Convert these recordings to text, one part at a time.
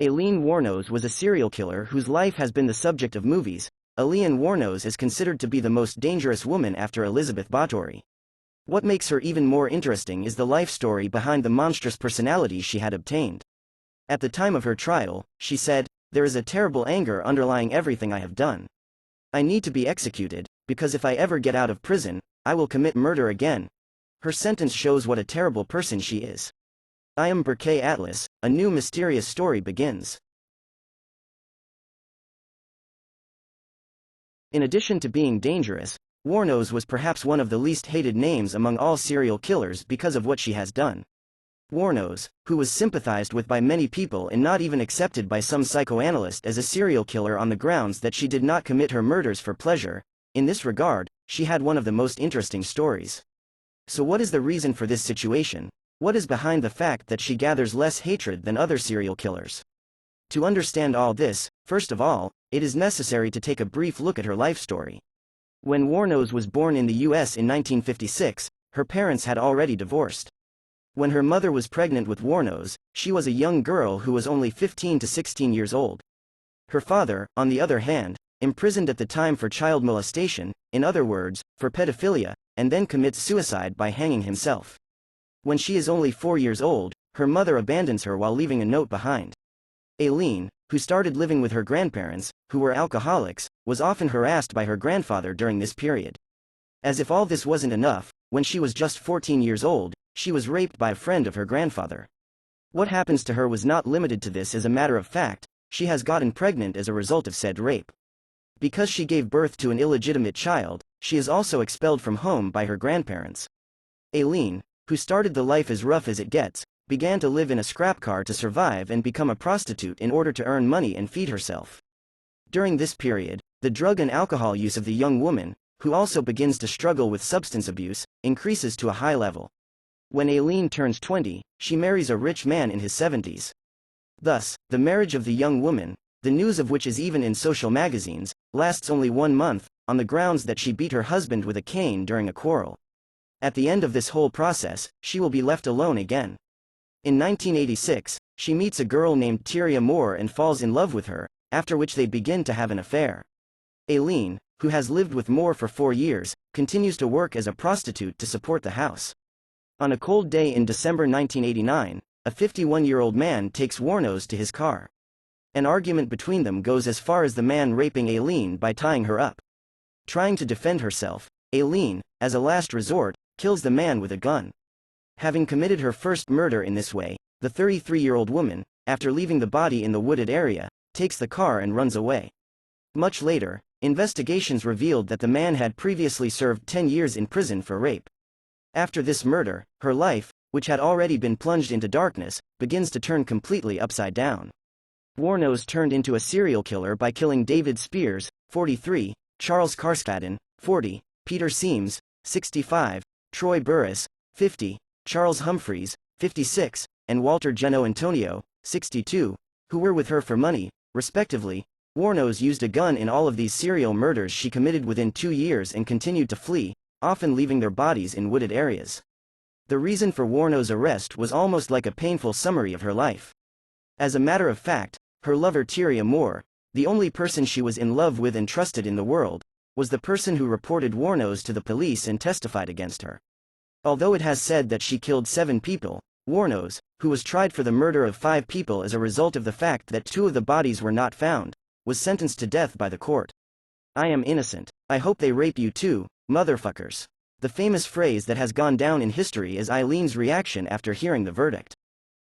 Aileen Wuornos was a serial killer whose life has been the subject of movies. Aileen Wuornos is considered to be the most dangerous woman after Elizabeth Báthory. What makes her even more interesting is the life story behind the monstrous personality she had obtained. At the time of her trial, she said, "There is a terrible anger underlying everything I have done. I need to be executed, because if I ever get out of prison, I will commit murder again." Her sentence shows what a terrible person she is. I am Berkay ATLAS, a new mysterious story begins. In addition to being dangerous, Wuornos was perhaps one of the least hated names among all serial killers because of what she has done. Wuornos, who was sympathized with by many people and not even accepted by some psychoanalysts as a serial killer on the grounds that she did not commit her murders for pleasure, in this regard, she had one of the most interesting stories. So what is the reason for this situation? What is behind the fact that she gathers less hatred than other serial killers? To understand all this, first of all, it is necessary to take a brief look at her life story. When Wuornos was born in the US in 1956, her parents had already divorced. When her mother was pregnant with Wuornos, she was a young girl who was only 15 to 16 years old. Her father, on the other hand, imprisoned at the time for child molestation, in other words, for pedophilia, and then commits suicide by hanging himself. When she is only 4 years old, her mother abandons her while leaving a note behind. Aileen, who started living with her grandparents, who were alcoholics, was often harassed by her grandfather during this period. As if all this wasn't enough, when she was just 14 years old, she was raped by a friend of her grandfather. What happens to her was not limited to this. As a matter of fact, she has gotten pregnant as a result of said rape. Because she gave birth to an illegitimate child, she is also expelled from home by her grandparents. Aileen, who started the life as rough as it gets, began to live in a scrap car to survive and become a prostitute in order to earn money and feed herself. During this period, the drug and alcohol use of the young woman, who also begins to struggle with substance abuse, increases to a high level. When Aileen turns 20, she marries a rich man in his 70s. Thus, the marriage of the young woman, the news of which is even in social magazines, lasts only 1 month, on the grounds that she beat her husband with a cane during a quarrel. At the end of this whole process, she will be left alone again. In 1986, she meets a girl named Tyria Moore and falls in love with her, after which they begin to have an affair. Aileen, who has lived with Moore for 4 years, continues to work as a prostitute to support the house. On a cold day in December 1989, a 51-year-old man takes Wuornos to his car. An argument between them goes as far as the man raping Aileen by tying her up. Trying to defend herself, Aileen, as a last resort, kills the man with a gun. Having committed her first murder in this way, the 33-year-old woman, after leaving the body in the wooded area, takes the car and runs away. Much later, investigations revealed that the man had previously served 10 years in prison for rape. After this murder, her life, which had already been plunged into darkness, begins to turn completely upside down. Wuornos turned into a serial killer by killing David Spears, 43, Charles Karskaden, 40, Peter Seams, 65, Troy Burris, 50, Charles Humphreys, 56, and Walter Geno Antonio, 62, who were with her for money, respectively. Wuornos used a gun in all of these serial murders she committed within 2 years and continued to flee, often leaving their bodies in wooded areas. The reason for Wuornos' arrest was almost like a painful summary of her life. As a matter of fact, her lover Tyria Moore, the only person she was in love with and trusted in the world, was the person who reported Wuornos to the police and testified against her. Although it has said that she killed 7 people, Wuornos, who was tried for the murder of 5 people as a result of the fact that 2 of the bodies were not found, was sentenced to death by the court. "I am innocent. I hope they rape you too, motherfuckers." The famous phrase that has gone down in history is Aileen's reaction after hearing the verdict.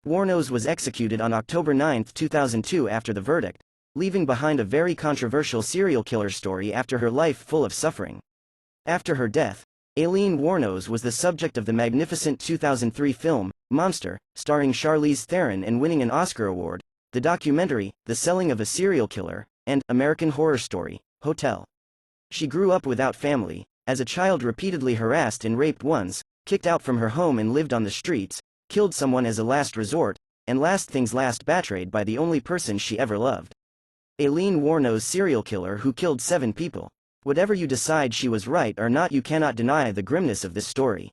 Wuornos was executed on October 9, 2002 after the verdict, leaving behind a very controversial serial killer story after her life full of suffering. After her death, Aileen Wuornos was the subject of the magnificent 2003 film, Monster, starring Charlize Theron and winning an Oscar award, the documentary, The Selling of a Serial Killer, and American Horror Story, Hotel. She grew up without family, as a child repeatedly harassed and raped once, kicked out from her home and lived on the streets, killed someone as a last resort, and last things last betrayed by the only person she ever loved. Aileen Wuornos, serial killer who killed 7 people. Whatever you decide she was right or not, you cannot deny the grimness of this story.